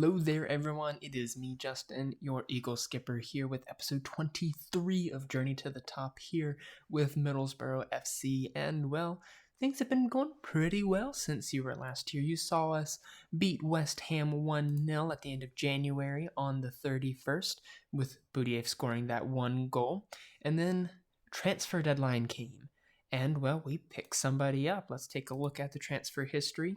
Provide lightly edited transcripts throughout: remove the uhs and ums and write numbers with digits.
Hello there, everyone. It is me, Justin, your EagleSkipper, here with episode 23 of Journey to the Top here with Middlesbrough FC. And, well, things have been going pretty well since you were last here. You saw us beat West Ham 1-0 at the end of January on the 31st, with Boudieff scoring that one goal. And then transfer deadline came. And, well, we picked somebody up. Let's take a look at the transfer history.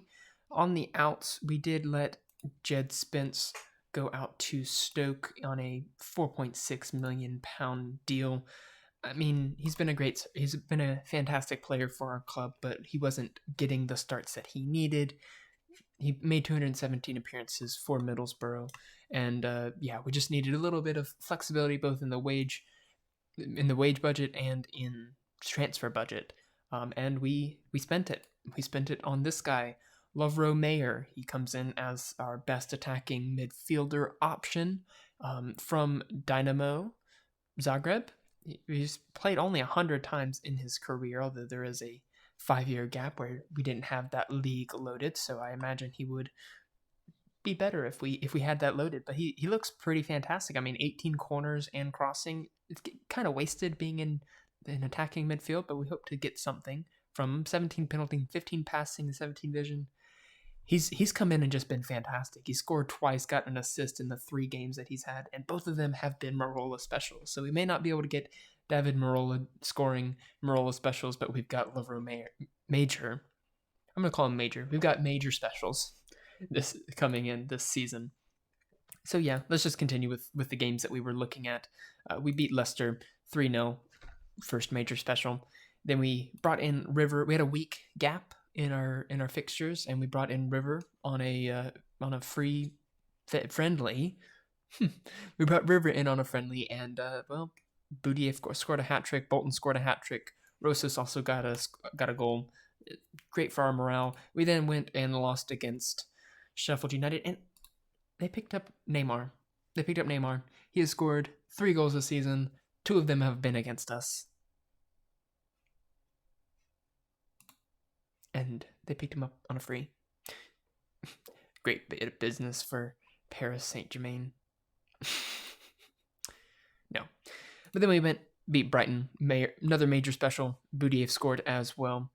On the outs, we did let Jed Spence go out to Stoke on a £4.6 million deal. I mean, he's been a fantastic player for our club, but he wasn't getting the starts that he needed. He made 217 appearances for Middlesbrough, and we just needed a little bit of flexibility both in the wage budget and in transfer budget. And we spent it. We spent it on this guy, Lovro Mayer. He comes in as our best attacking midfielder option from Dynamo Zagreb. He's played only 100 times in his career, although there is a 5-year gap where we didn't have that league loaded, so I imagine he would be better if we had that loaded. But he looks pretty fantastic. I mean, 18 corners and crossing. It's kind of wasted being in attacking midfield, but we hope to get something from 17 penalty, 15 passing, 17 vision. He's come in and just been fantastic. He scored twice, got an assist in the 3 games that he's had, and both of them have been Merola specials. So we may not be able to get David Merola scoring Merola specials, but we've got Lovro Major. I'm going to call him Major. We've got major specials this coming in this season. So yeah, let's just continue with the games that we were looking at. We beat Leicester 3-0, first major special. Then we brought in River. We had a week gap in our fixtures, and we brought in River on a free friendly. We brought River in on a friendly, and Boudieff scored a hat trick. Bolton scored a hat trick. Rosas also got a goal. Great for our morale. We then went and lost against Sheffield United, and they picked up Neymar. He has scored 3 goals this season. 2 of them have been against us. And they picked him up on a free. Great bit of business for Paris Saint-Germain. No. But then we beat Brighton. Another major special. Boudieff scored as well.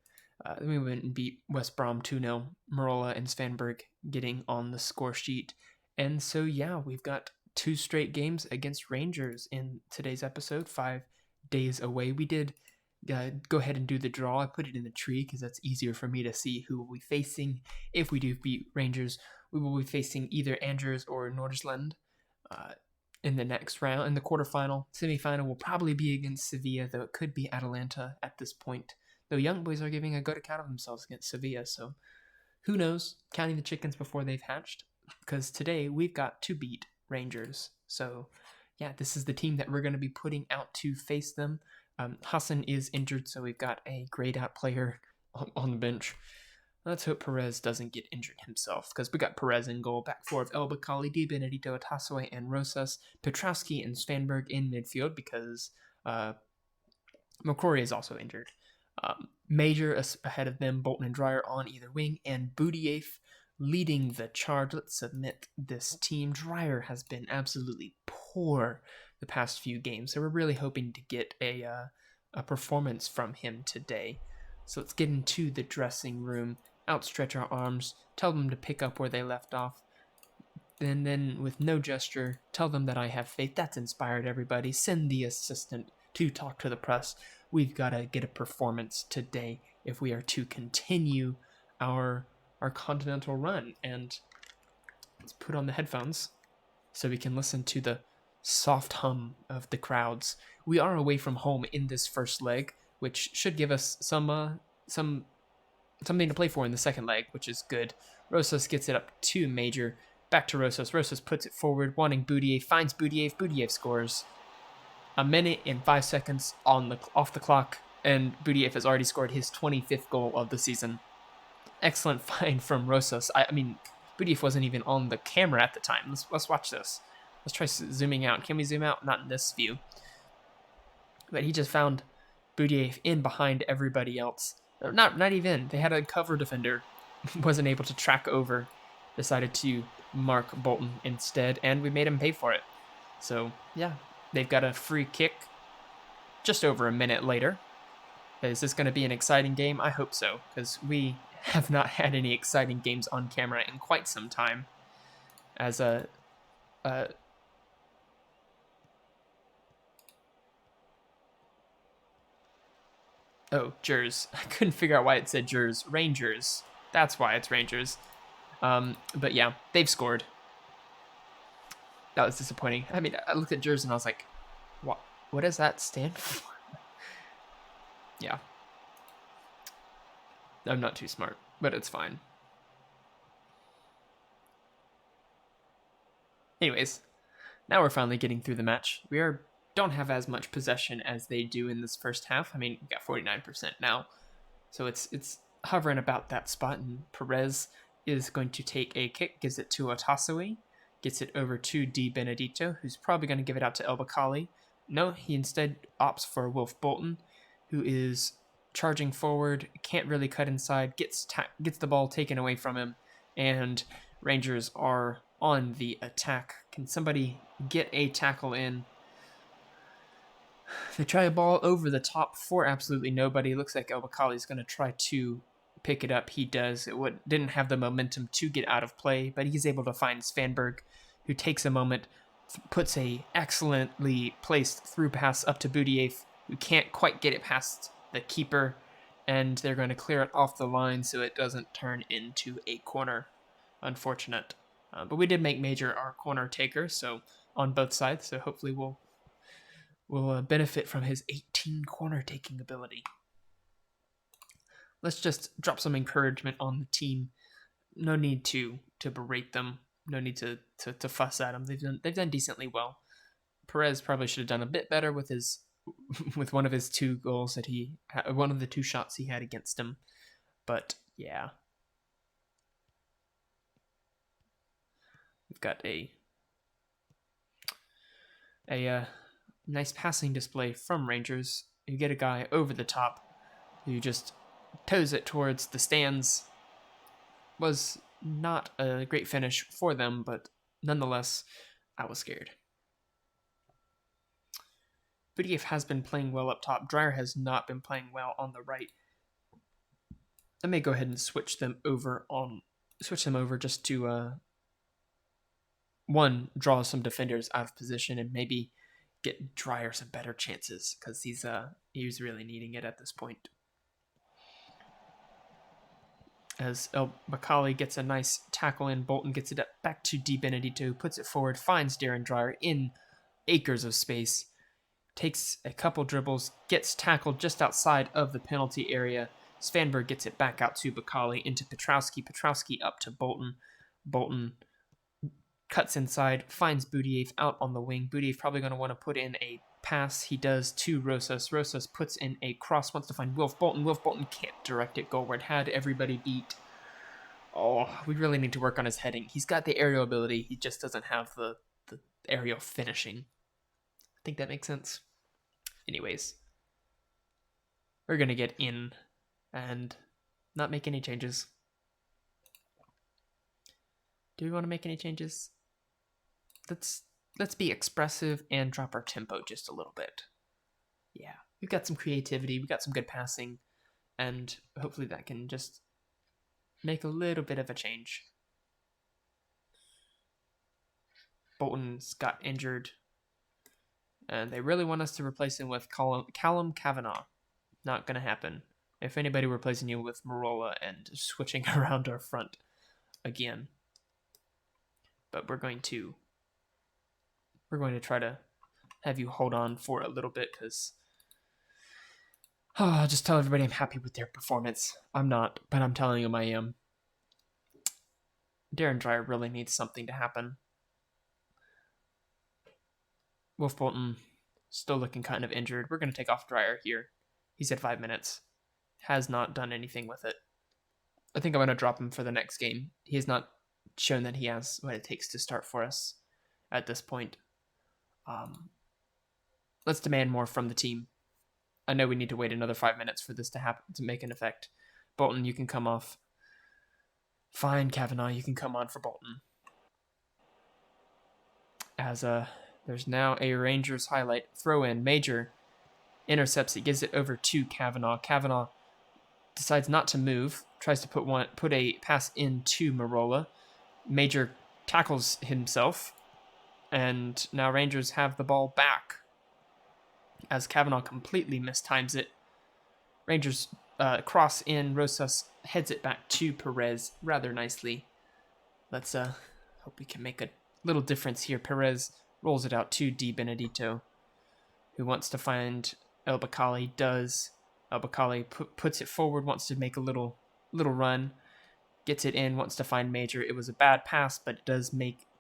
Then we went and beat West Brom 2-0. Merola and Svanberg getting on the score sheet. And so, yeah, we've got 2 straight games against Rangers in today's episode. 5 days away. We did go ahead and do the draw. I put it in the tree because that's easier for me to see who will be facing. If we do beat Rangers, we will be facing either Angers or Nordsjælland in the next round. In the quarterfinal, semifinal will probably be against Sevilla, though it could be Atalanta at this point. Though young boys are giving a good account of themselves against Sevilla, so who knows? Counting the chickens before they've hatched, because today we've got to beat Rangers. So yeah, this is the team that we're going to be putting out to face them. Hassan is injured, so we've got a grayed out player on the bench. Let's hope Perez doesn't get injured himself, because we got Perez in goal, back 4 of El Bakali, Di Benedito, Atasue, and Rosas, Petrowski and Svanberg in midfield, because McCrory is also injured. Major ahead of them, Bolton and Dreyer on either wing, and Boudieff leading the charge. Let's submit this team. Dreyer has been absolutely poor the past few games, so we're really hoping to get a performance from him today. So let's get into the dressing room, outstretch our arms, tell them to pick up where they left off, and then with no gesture, tell them that I have faith. That's inspired everybody. Send the assistant to talk to the press. We've got to get a performance today if we are to continue our continental run. And let's put on the headphones so we can listen to the soft hum of the crowds. We are away from home in this first leg, which should give us something to play for in the second leg, which is good. Rosas gets it up to Major. Back to Rosas. Rosas puts it forward, wanting Boudieff. Finds Boudieff. Boudieff scores. 1 minute and 5 seconds off the clock, and Boudieff has already scored his 25th goal of the season. Excellent find from Rosas. I mean, Boudieff wasn't even on the camera at the time. Let's watch this. Let's try zooming out. Can we zoom out? Not in this view. But he just found Boudieff in behind everybody else. Not even. They had a cover defender. Wasn't able to track over. Decided to mark Bolton instead, and we made him pay for it. So, yeah, they've got a free kick just over a minute later. Is this going to be an exciting game? I hope so, because we have not had any exciting games on camera in quite some time. As a... oh, Jers. I couldn't figure out why it said Jers. Rangers. That's why it's Rangers. But yeah, they've scored. That was disappointing. I mean, I looked at Jers and I was like, what does that stand for? Yeah. I'm not too smart, but it's fine. Anyways, now we're finally getting through the match. Don't have as much possession as they do in this first half. I mean, we got 49% now. So it's hovering about that spot, and Perez is going to take a kick, gives it to Otasui, gets it over to Di Benedito, who's probably going to give it out to El Bakali. No, he instead opts for Wolf Bolton, who is charging forward, can't really cut inside, gets the ball taken away from him, and Rangers are on the attack. Can somebody get a tackle in? They try a ball over the top for absolutely nobody. Looks like El Bakali is going to try to pick it up. He does. Didn't have the momentum to get out of play, but he's able to find Svanberg, who takes a moment, puts a excellently placed through pass up to Budiev, who can't quite get it past the keeper, and they're going to clear it off the line so it doesn't turn into a corner. Unfortunate. But we did make Major our corner taker, so on both sides, so hopefully we'll benefit from his 18 corner taking ability. Let's just drop some encouragement on the team. No need to berate them. No need to fuss at them. They've done decently well. Perez probably should have done a bit better with one of his two goals that one of the two shots he had against him. But yeah, we've got a nice passing display from Rangers. You get a guy over the top who just toes it towards the stands. Was not a great finish for them, but nonetheless, I was scared. Budiev has been playing well up top. Dreyer has not been playing well on the right. I may go ahead and switch them over just to one, draw some defenders out of position and maybe get Dreyer some better chances, because he's really needing it at this point. As El Bakali gets a nice tackle in, Bolton gets it back to Di Benedito, puts it forward, finds Darren Dreyer in acres of space, takes a couple dribbles, gets tackled just outside of the penalty area. Svanberg gets it back out to Bakali into Petrowski. Petrowski up to Bolton. Bolton cuts inside, finds Budiev out on the wing. Budiev probably going to want to put in a pass. He does to Rosas. Rosas puts in a cross, wants to find Wolf Bolton. Wolf Bolton can't direct it goalward. Had everybody beat. Oh, we really need to work on his heading. He's got the aerial ability. He just doesn't have the aerial finishing. I think that makes sense. Anyways, we're going to get in and not make any changes. Do we want to make any changes? Let's be expressive and drop our tempo just a little bit. Yeah, we've got some creativity, we've got some good passing, and hopefully that can just make a little bit of a change. Bolton's got injured, and they really want us to replace him with Callum Kavanagh. Not going to happen. If anybody, replacing you with Merola and switching around our front again. But we're going to try to have you hold on for a little bit, because I'll just tell everybody I'm happy with their performance. I'm not, but I'm telling them I am. Darren Dreyer really needs something to happen. Wolf Bolton still looking kind of injured. We're going to take off Dreyer here. He's at 5 minutes. Has not done anything with it. I think I'm going to drop him for the next game. He has not shown that he has what it takes to start for us at this point. Let's demand more from the team. I know we need to wait another 5 minutes for this to happen, to make an effect. Bolton, you can come off. Fine, Kavanagh, you can come on for Bolton. As there's now a Rangers highlight. Throw in. Major intercepts it. Gives it over to Kavanaugh. Kavanaugh decides not to move. Tries to put a pass into Merola. Major tackles himself. And now Rangers have the ball back. As Kavanaugh completely mistimes it. Rangers cross in. Rosas heads it back to Perez rather nicely. Let's hope we can make a little difference here. Perez rolls it out to Di Benedetto, who wants to find El Bakali. Does. El Bakali puts it forward, wants to make a little run, gets it in, wants to find Major. It was a bad pass, but it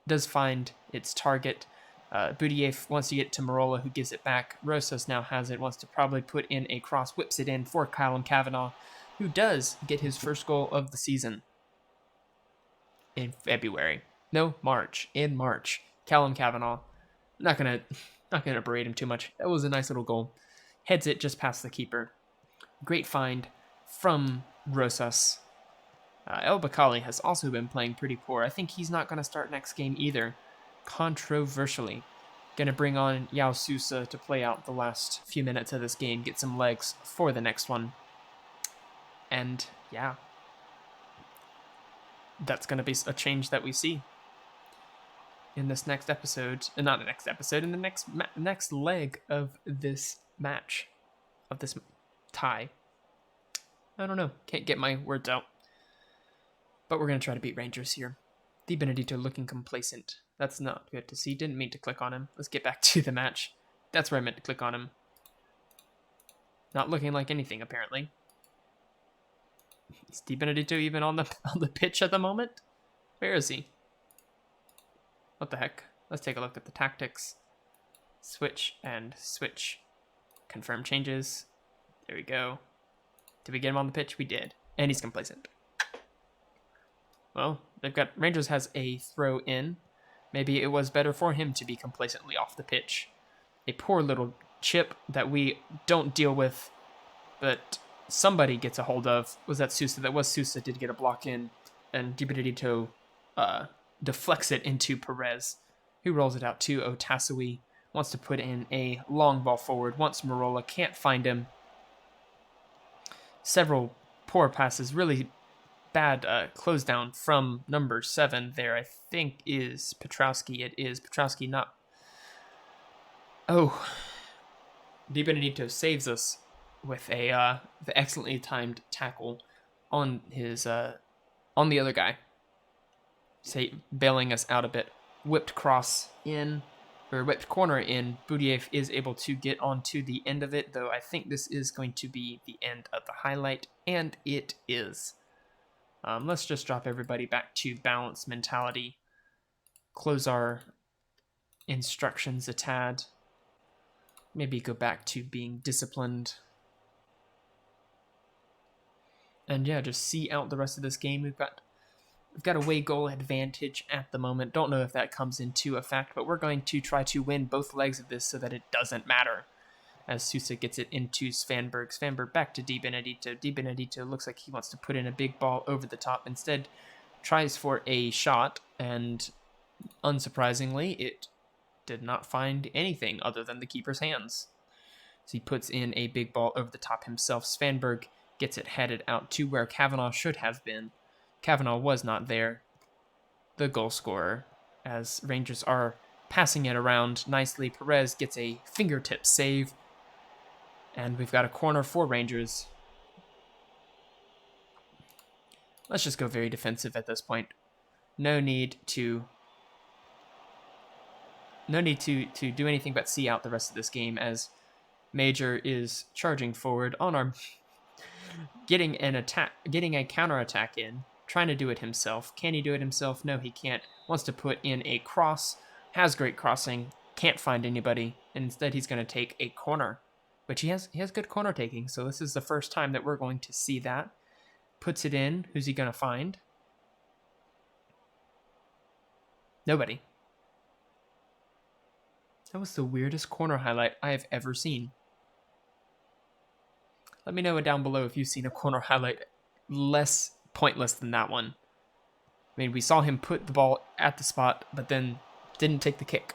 does find its target. Budiev wants to get to Merola, who gives it back. Rosas now has it, wants to probably put in a cross, whips it in for Callum Kavanaugh, who does get his first goal of the season in February. No, March. In March. Callum Kavanaugh. Not gonna berate him too much. That was a nice little goal. Heads it just past the keeper. Great find from Rosas. El Bakali has also been playing pretty poor. I think he's not going to start next game either. Controversially. Going to bring on Yao Sousa to play out the last few minutes of this game. Get some legs for the next one. And yeah. That's going to be a change that we see in this next episode. Not the next episode, in the next leg of this match. Of this tie. I don't know. Can't get my words out. But we're going to try to beat Rangers here. Di Benedetto looking complacent. That's not good to see. Didn't mean to click on him. Let's get back to the match. That's where I meant to click on him. Not looking like anything, apparently. Is Di Benedetto even on the pitch at the moment? Where is he? What the heck? Let's take a look at the tactics. Switch and switch. Confirm changes. There we go. Did we get him on the pitch? We did. And he's complacent. Well, Rangers has a throw in. Maybe it was better for him to be complacently off the pitch. A poor little chip that we don't deal with, but somebody gets a hold of. Was that Sousa? That was Sousa. Did get a block in, and Di Benedetto deflects it into Perez, who rolls it out to Otasui. Wants to put in a long ball forward. Wants Merola. Can't find him. Several poor passes. Really bad close down from number 7 there. I think is Petrowski. It is Petrowski, not... Oh. Di Benedetto saves us with the excellently timed tackle on his on the other guy. Bailing us out a bit. Whipped cross in, or whipped corner in. Budiev is able to get onto the end of it, though I think this is going to be the end of the highlight, and it is. Let's just drop everybody back to balanced mentality. Close our instructions a tad. Maybe go back to being disciplined. And yeah, just see out the rest of this game. We've got away goal advantage at the moment. Don't know if that comes into effect, but we're going to try to win both legs of this so that it doesn't matter. As Sousa gets it into Svanberg. Svanberg back to Di Benedetto. Di Benedetto looks like he wants to put in a big ball over the top. Instead, tries for a shot, and unsurprisingly, it did not find anything other than the keeper's hands. So he puts in a big ball over the top himself. Svanberg gets it headed out to where Kavanaugh should have been. Kavanaugh was not there, the goal scorer, as Rangers are passing it around nicely. Perez gets a fingertip save. And we've got a corner for Rangers. Let's just go very defensive at this point. No need to do anything but see out the rest of this game, as Major is charging forward on our getting a counterattack in, trying to do it himself. Can he do it himself? No, he can't. Wants to put in a cross, has great crossing, can't find anybody, and instead he's going to take a corner. Which he has good corner taking, so this is the first time that we're going to see that. Puts it in. Who's he going to find? Nobody. That was the weirdest corner highlight I have ever seen. Let me know down below if you've seen a corner highlight less pointless than that one. I mean, we saw him put the ball at the spot, but then didn't take the kick.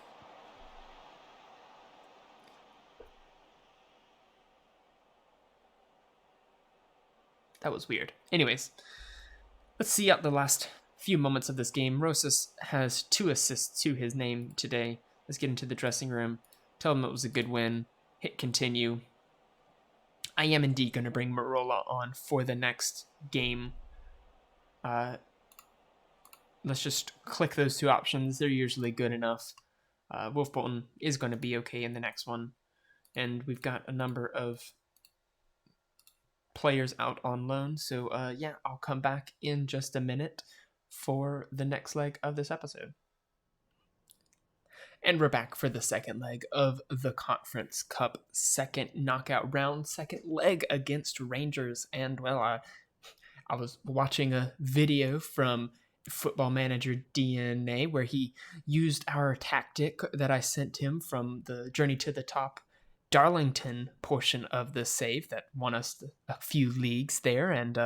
That was weird. Anyways, let's see out the last few moments of this game. Rosas has 2 assists to his name today. Let's get into the dressing room. Tell him it was a good win. Hit continue. I am indeed going to bring Merola on for the next game. Let's just click those 2 options. They're usually good enough. Wolf Bolton is going to be okay in the next one. And we've got a number of players out on loan. So, yeah, I'll come back in just a minute for the next leg of this episode. And we're back for the second leg of the Conference Cup second knockout round, second leg against Rangers. And, well, I was watching a video from Football Manager DNA where he used our tactic that I sent him from the Journey to the Top Darlington portion of the save that won us a few leagues there, and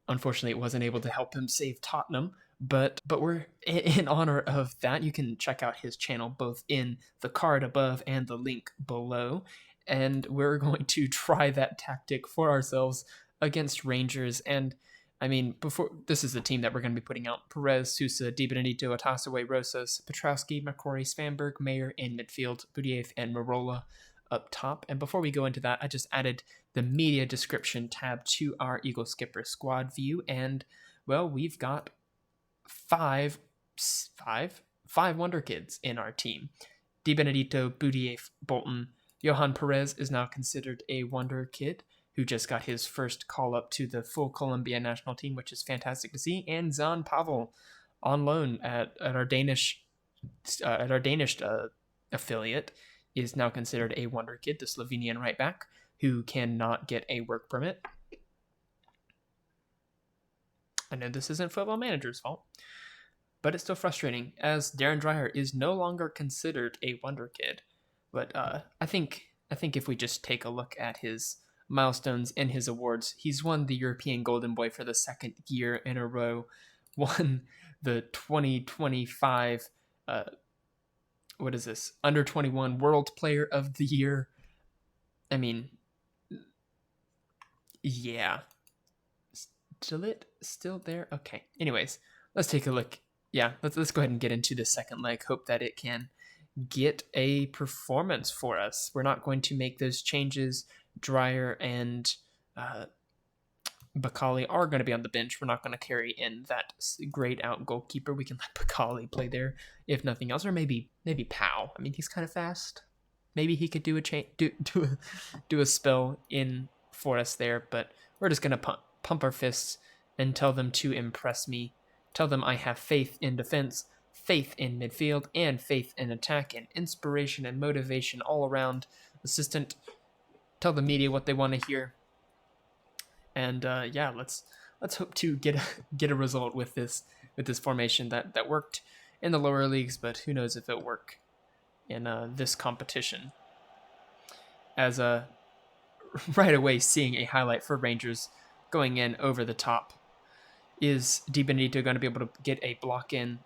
unfortunately it wasn't able to help him save Tottenham, but we're in honor of that. You can check out his channel both in the card above and the link below, and we're going to try that tactic for ourselves against Rangers. And I mean, before this is the team that we're going to be putting out: Perez, Sousa, Di Benedito, Atasaway, Rosas, Petrowski, McCrory, Svanberg, Mayer in midfield, Budiev, and Merola up top. And before we go into that, I just added the media description tab to our EagleSkipper squad view, and well, we've got five Wonderkids in our team. Di Benedito, Budiev, Bolton. Johan Perez is now considered a Wonderkid, who just got his first call-up to the full Colombia national team, which is fantastic to see. And Zan Pavel on loan at our Danish affiliate is now considered a Wonderkid, the Slovenian right back, who cannot get a work permit. I know this isn't Football Manager's fault, but it's still frustrating, as Darren Dreyer is no longer considered a Wonderkid. But I think if we just take a look at his milestones and his awards, he's won the European Golden Boy for the 2nd year in a row, won the 2025 under 21 World Player of the Year. I mean, yeah. Gillette still there? Okay. Anyways, let's take a look. Yeah, let's go ahead and get into the second leg. Hope that it can get a performance for us. We're not going to make those changes. Dreyer and Bakali are going to be on the bench. We're not going to carry in that grayed out goalkeeper. We can let Bakali play there if nothing else, or maybe Powell. I mean, he's kind of fast. Maybe he could do a spell in for us there, but we're just going to pump our fists and tell them to impress me. Tell them I have faith in defense, faith in midfield, and faith in attack, and inspiration and motivation all around. Assistant, tell the media what they want to hear. And yeah, let's hope to get a result with this formation that worked in the lower leagues, but who knows if it'll work in this competition. As right away seeing a highlight for Rangers going in over the top. Is Di Benedito going to be able to get a block in?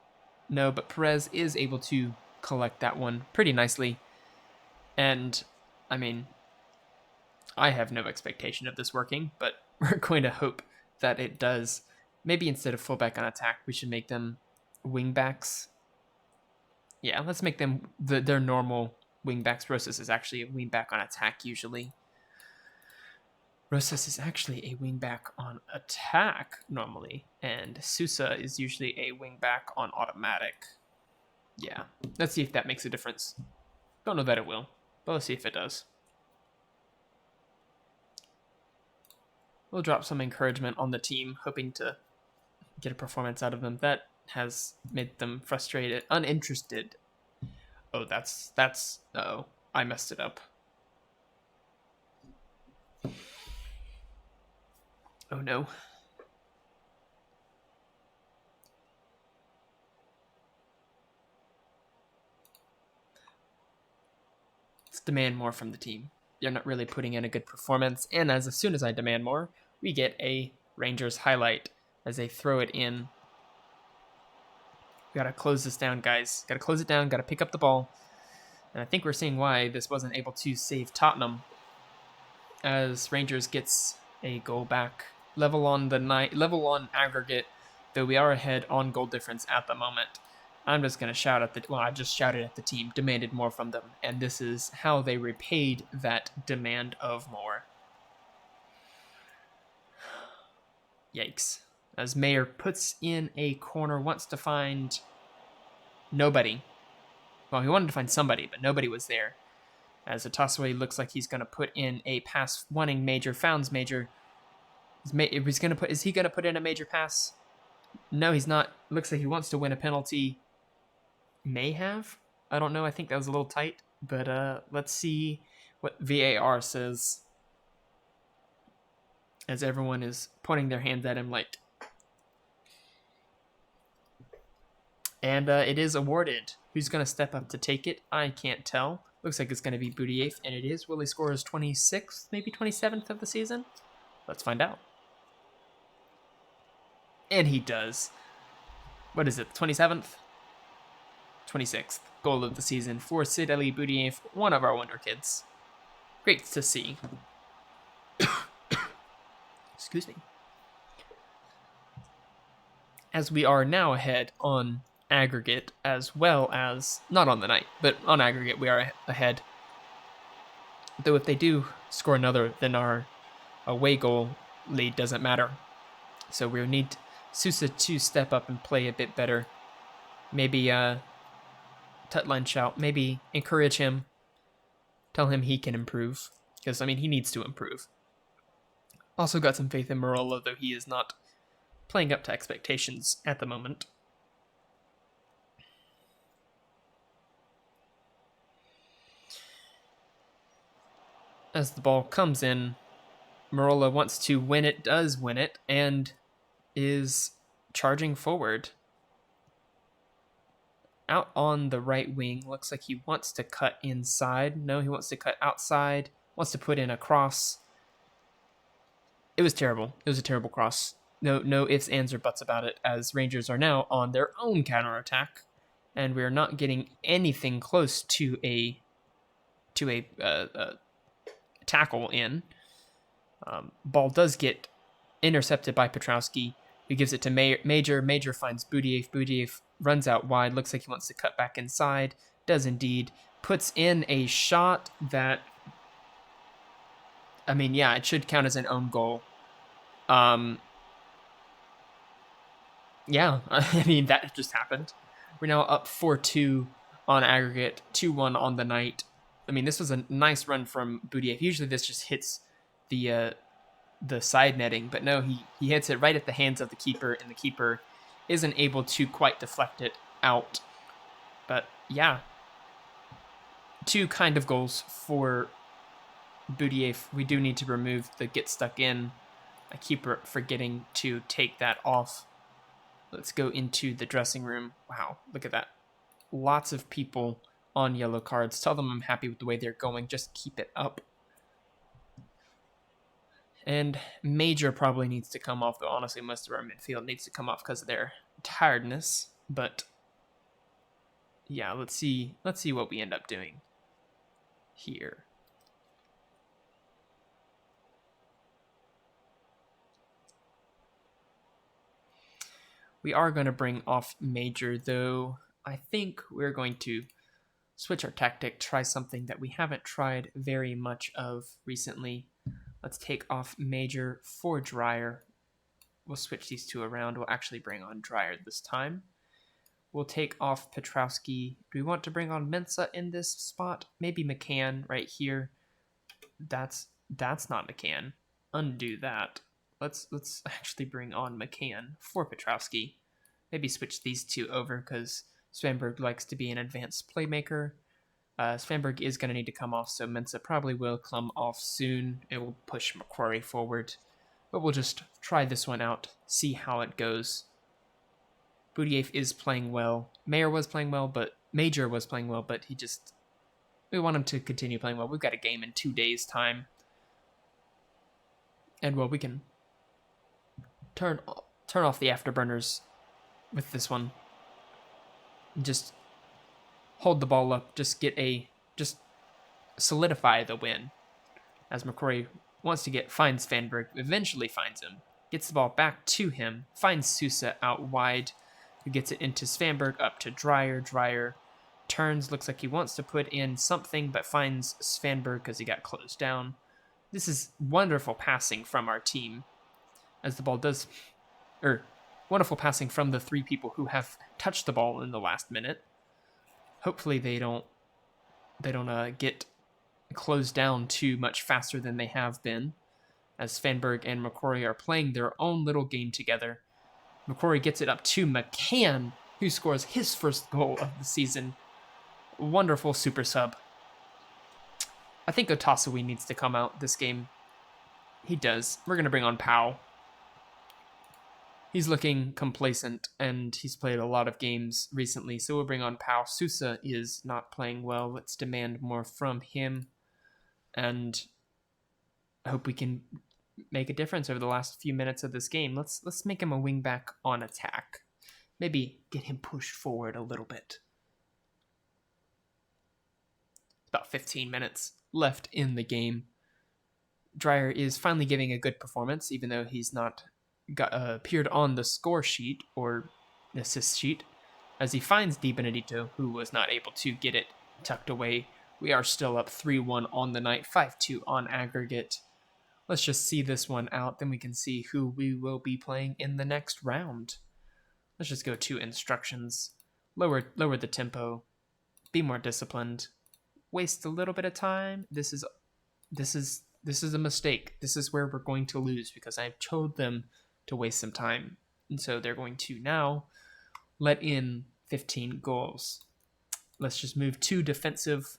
No, but Perez is able to collect that one pretty nicely. And, I mean, I have no expectation of this working, but we're going to hope that it does. Maybe instead of fullback on attack, we should make them wingbacks. Yeah, let's make them their normal wingbacks. Rosas is actually a wingback on attack usually. Rosas is actually a wingback on attack normally, and Sousa is usually a wingback on automatic. Yeah, let's see if that makes a difference. Don't know that it will, but let's see if it does. We'll drop some encouragement on the team, hoping to get a performance out of them. That has made them frustrated, uninterested. Oh, uh-oh, I messed it up. Oh no. Let's demand more from the team. They're not really putting in a good performance, and as soon as I demand more, we get a Rangers highlight as they throw it in. We gotta close this down, guys. Gotta close it down, gotta pick up the ball. And I think we're seeing why this wasn't able to save Tottenham, as Rangers gets a goal back. level on the night, level on aggregate, though we are ahead on goal difference at the moment. I'm just going to shout at I just shouted at the team, demanded more from them, and this is how they repaid that demand of more. Yikes. As Mayer puts in a corner, wants to find nobody. Well, he wanted to find somebody, but nobody was there. As a tossaway looks like he's going to put in a pass, wanting Major, founds Major. Is he going to put in a Major pass? No, he's not. Looks like he wants to win a penalty. May have? I don't know. I think that was a little tight. But let's see what VAR says. As everyone is pointing their hands at him like... And it is awarded. Who's going to step up to take it? I can't tell. Looks like it's going to be Budiev, and it is. Will he score his 26th, maybe 27th of the season? Let's find out. And he does. What is it, 27th? 26th goal of the season for Sideli Budiev, one of our Wonder Kids. Great to see. Excuse me. As we are now ahead on aggregate, as well as, not on the night, but on aggregate we are ahead. Though if they do score another, then our away goal lead doesn't matter. So we'll need Sousa to step up and play a bit better. Maybe Tutline shout, maybe encourage him, tell him he can improve, because I mean he needs to improve. Also got some faith in Merola, though he is not playing up to expectations at the moment. As the ball comes in, Merola wants to win it, does win it, and is charging forward. Out on the right wing, looks like he wants to cut inside. No, he wants to cut outside, wants to put in a cross. It was terrible. It was a terrible cross. No ifs, ands, or buts about it, as Rangers are now on their own counterattack, and we are not getting anything close to a tackle in. Ball does get intercepted by Petrowski, who gives it to Major. Major finds Budiev. Budiev runs out wide. Looks like he wants to cut back inside. Does indeed. Puts in a shot that... I mean, yeah, it should count as an own goal. Yeah, I mean, that just happened. We're now up 4-2 on aggregate, 2-1 on the night. I mean, this was a nice run from Budiev. Usually this just hits the side netting, but no, he hits it right at the hands of the keeper, and the keeper isn't able to quite deflect it out. But yeah, 2 kind of goals for Budiev. We do need to remove the get stuck in. I keep forgetting to take that off. Let's go into the dressing room. Wow, look at that. Lots of people on yellow cards. Tell them I'm happy with the way they're going. Just keep it up. And Major probably needs to come off, though honestly most of our midfield needs to come off because of their tiredness. But yeah, let's see what we end up doing here. We are going to bring off Major, though. I think we're going to switch our tactic, try something that we haven't tried very much of recently. Let's take off Major for Dryer. We'll switch these two around. We'll actually bring on Dryer this time. We'll take off Petrowski. Do we want to bring on Mensah in this spot? Maybe McCann right here. That's not McCann. Undo that. Let's actually bring on McCann for Petrowski. Maybe switch these two over because Svanberg likes to be an advanced playmaker. Svanberg is going to need to come off, so Mensah probably will come off soon. It will push Macquarie forward. But we'll just try this one out, see how it goes. Budiev is playing well. Major was playing well, but we want him to continue playing well. We've got a game in 2 days' time. And well, we can turn off the afterburners with this one. Just hold the ball up. Just solidify the win. As Macquarie wants to finds Svanberg, eventually finds him. Gets the ball back to him. Finds Sousa out wide, who gets it into Svanberg, up to Dreyer. Dreyer turns, looks like he wants to put in something, but finds Svanberg because he got closed down. This is wonderful passing from our team, as the ball does... wonderful passing from the 3 people who have touched the ball in the last minute. Hopefully they don't get closed down too much faster than they have been, as Svanberg and McCrory are playing their own little game together. McCrory gets it up to McCann, who scores his first goal of the season. Wonderful super sub. I think Otasowie needs to come out this game. He does. We're going to bring on Powell. He's looking complacent, and he's played a lot of games recently, so we'll bring on Powell. Sousa is not playing well. Let's demand more from him, and I hope we can make a difference over the last few minutes of this game. Let's make him a wingback on attack. Maybe get him pushed forward a little bit. About 15 minutes left in the game. Dreyer is finally giving a good performance, even though he's not appeared on the score sheet or assist sheet, as he finds Di Benedetto, who was not able to get it tucked away. We are still up 3-1 on the night, 5-2 on aggregate. Let's just see this one out, then we can see who we will be playing in the next round. Let's just go to instructions. Lower the tempo. Be more disciplined. Waste a little bit of time. This is a mistake. This is where we're going to lose, because I told them to waste some time. And so they're going to now let in 15 goals. Let's just move to defensive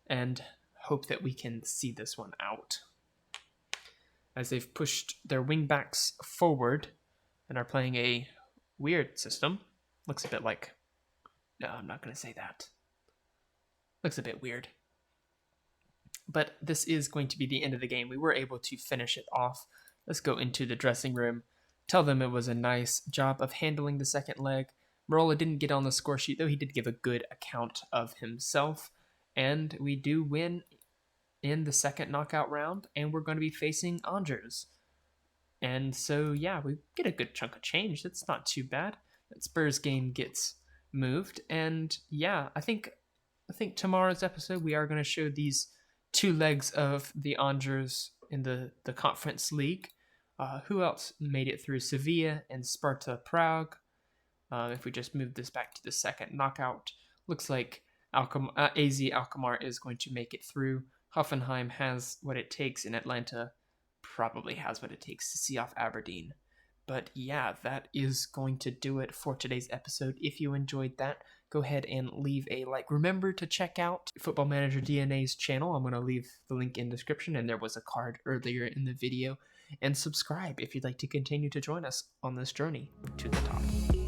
and hope that we can see this one out, as they've pushed their wingbacks forward and are playing a weird system. Looks a bit like... No, I'm not going to say that. Looks a bit weird. But this is going to be the end of the game. We were able to finish it off. Let's go into the dressing room. Tell them it was a nice job of handling the second leg. Merola didn't get on the score sheet, though he did give a good account of himself. And we do win in the second knockout round, and we're going to be facing Angers. And so, yeah, we get a good chunk of change. That's not too bad. That Spurs game gets moved. And yeah, I think tomorrow's episode we are going to show these 2 legs of the Angers in the Conference League. Who else made it through? Sevilla and Sparta Prague. If we just move this back to the second knockout, looks like AZ Alkmaar is going to make it through. Hoffenheim has what it takes, and Atlanta probably has what it takes to see off Aberdeen. But yeah, that is going to do it for today's episode. If you enjoyed that, go ahead and leave a like. Remember to check out Football Manager DNA's channel. I'm going to leave the link in the description, and there was a card earlier in the video. And subscribe if you'd like to continue to join us on this journey to the top.